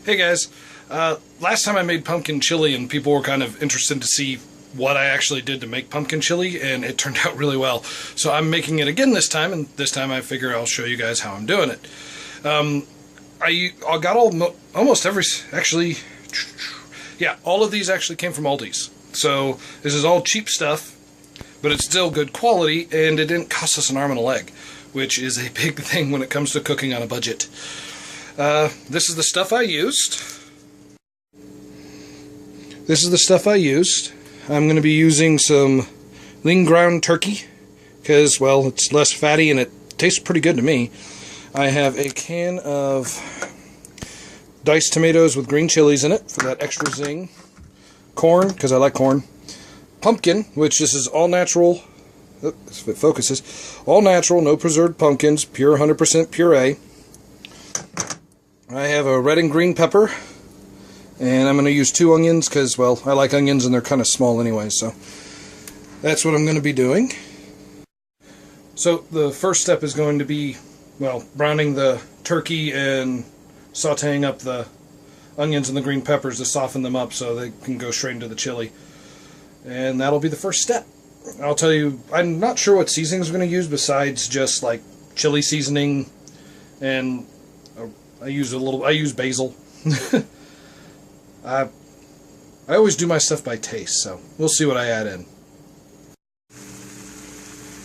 Hey guys, last time I made pumpkin chili and people were kind of interested to see what I actually did to make pumpkin chili, and it turned out really well. So I'm making it again this time, and this time I figure I'll show you guys how I'm doing it. I got almost every, actually, yeah, all of these actually came from Aldi's. So this is all cheap stuff, but it's still good quality, and it didn't cost us an arm and a leg, which is a big thing when it comes to cooking on a budget. This is the stuff I used. I'm going to be using some lean ground turkey because, well, it's less fatty and it tastes pretty good to me. I have a can of diced tomatoes with green chilies in it for that extra zing. Corn, because I like corn. Pumpkin, which this is all natural. If it focuses. All natural, no preserved pumpkins, pure 100% puree. I have a red and green pepper, and I'm going to use 2 onions because, well, I like onions and they're kind of small anyway, so that's what I'm going to be doing. So the first step is going to be, well, browning the turkey and sauteing up the onions and the green peppers to soften them up so they can go straight into the chili. And that'll be the first step. I'll tell you, I'm not sure what seasonings I'm going to use besides just like chili seasoning, and I use basil. I always do my stuff by taste, so we'll see what I add in.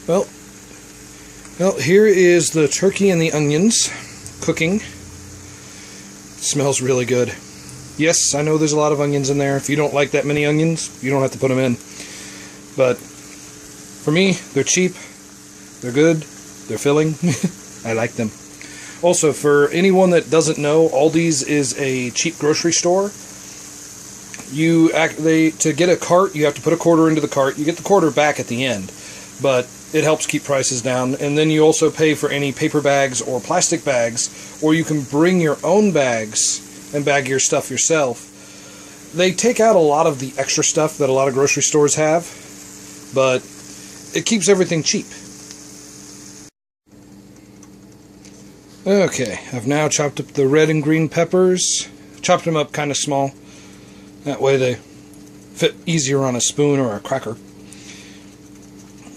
Well, here is the turkey and the onions cooking. It smells really good. Yes, I know there's a lot of onions in there. If you don't like that many onions, you don't have to put them in. But for me, they're cheap, they're good, they're filling. I like them. Also, for anyone that doesn't know, Aldi's is a cheap grocery store. To get a cart, you have to put a quarter into the cart. You get the quarter back at the end, but it helps keep prices down. And then you also pay for any paper bags or plastic bags, or you can bring your own bags and bag your stuff yourself. They take out a lot of the extra stuff that a lot of grocery stores have, but it keeps everything cheap. Okay, I've now chopped up the red and green peppers. Chopped them up kind of small. That way they fit easier on a spoon or a cracker.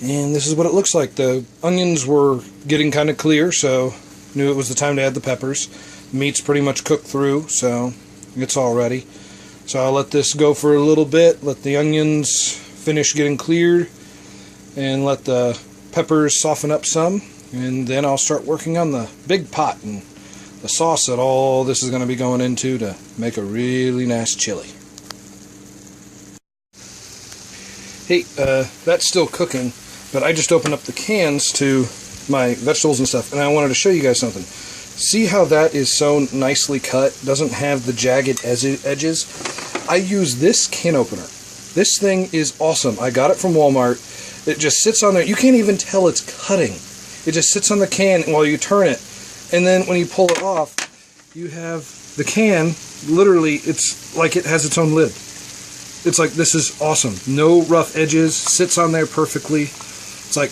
And this is what it looks like. The onions were getting kind of clear, so knew it was the time to add the peppers. The meat's pretty much cooked through, so it's all ready. So I'll let this go for a little bit, let the onions finish getting cleared, and let the peppers soften up some. And then I'll start working on the big pot and the sauce that all this is going to be going into to make a really nice chili. Hey, that's still cooking, but I just opened up the cans to my vegetables and stuff, and I wanted to show you guys something. See how that is so nicely cut? Doesn't have the jagged edges. I use this can opener. This thing is awesome. I got it from Walmart. It just sits on there. You can't even tell it's cutting. It just sits on the can while you turn it, and then when you pull it off, you have the can, literally, it's like it has its own lid. It's like, this is awesome. No rough edges, sits on there perfectly. It's like,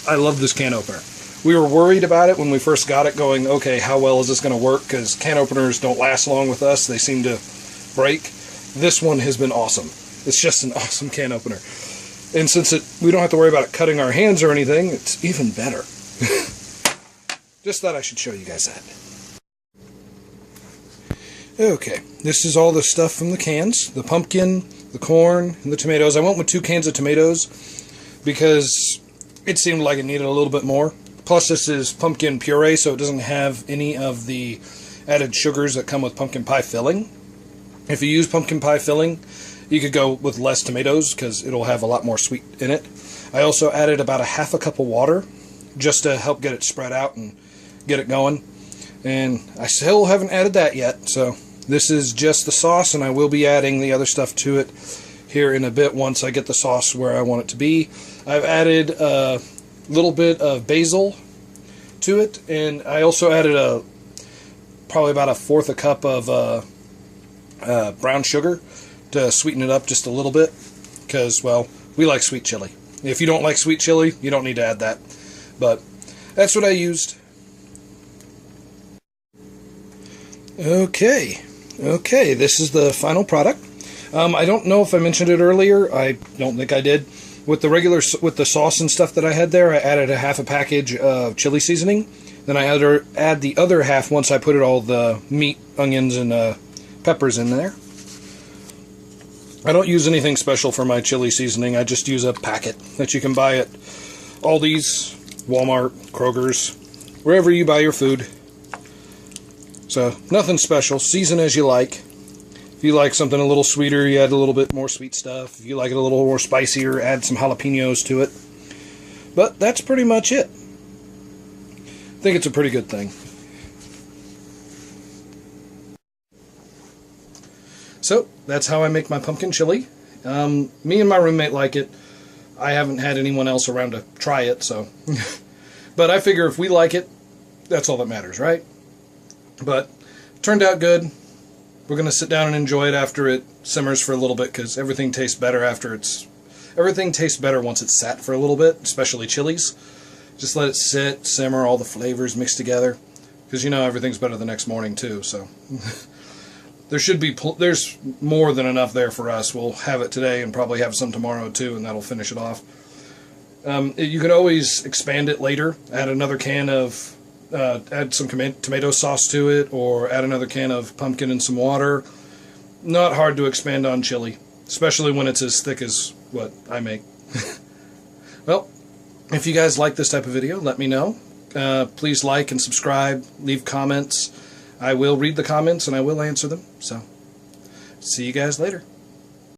I love this can opener. We were worried about it when we first got it, going, okay, how well is this going to work? Because can openers don't last long with us. They seem to break. This one has been awesome. It's just an awesome can opener. And since we don't have to worry about it cutting our hands or anything, it's even better. Just thought I should show you guys that. Okay, this is all the stuff from the cans. The pumpkin, the corn, and the tomatoes. I went with 2 cans of tomatoes because it seemed like it needed a little bit more. Plus this is pumpkin puree, so it doesn't have any of the added sugars that come with pumpkin pie filling. If you use pumpkin pie filling, you could go with less tomatoes because it'll have a lot more sweet in it. I also added about a half a cup of water just to help get it spread out and get it going. And I still haven't added that yet, so this is just the sauce, and I will be adding the other stuff to it here in a bit once I get the sauce where I want it to be. I've added a little bit of basil to it, and I also added probably about 1/4 cup of brown sugar to sweeten it up just a little bit, because, well, we like sweet chili. If you don't like sweet chili, you don't need to add that. But that's what I used. Okay, this is the final product. I don't know if I mentioned it earlier. I don't think I did. With the sauce and stuff that I had there, I added a half a package of chili seasoning. Then I add the other half once I put all the meat, onions, and peppers in there. I don't use anything special for my chili seasoning. I just use a packet that you can buy at Aldi's, Walmart, Kroger's, wherever you buy your food. So, nothing special. Season as you like. If you like something a little sweeter, you add a little bit more sweet stuff. If you like it a little more spicier, add some jalapenos to it. But that's pretty much it. I think it's a pretty good thing. So, that's how I make my pumpkin chili. Me and my roommate like it. I haven't had anyone else around to try it, so. But I figure if we like it, that's all that matters, right? But, it turned out good. We're going to sit down and enjoy it after it simmers for a little bit, because everything tastes better once it's sat for a little bit, especially chilies. Just let it sit, simmer, all the flavors mix together. Because you know everything's better the next morning too, so. There's more than enough there for us. We'll have it today and probably have some tomorrow too, and that'll finish it off. You can always expand it later. Add another can of, add some tomato sauce to it, or add another can of pumpkin and some water. Not hard to expand on chili, especially when it's as thick as what I make. Well, if you guys like this type of video, let me know. Please like and subscribe, leave comments. I will read the comments and I will answer them. So, see you guys later.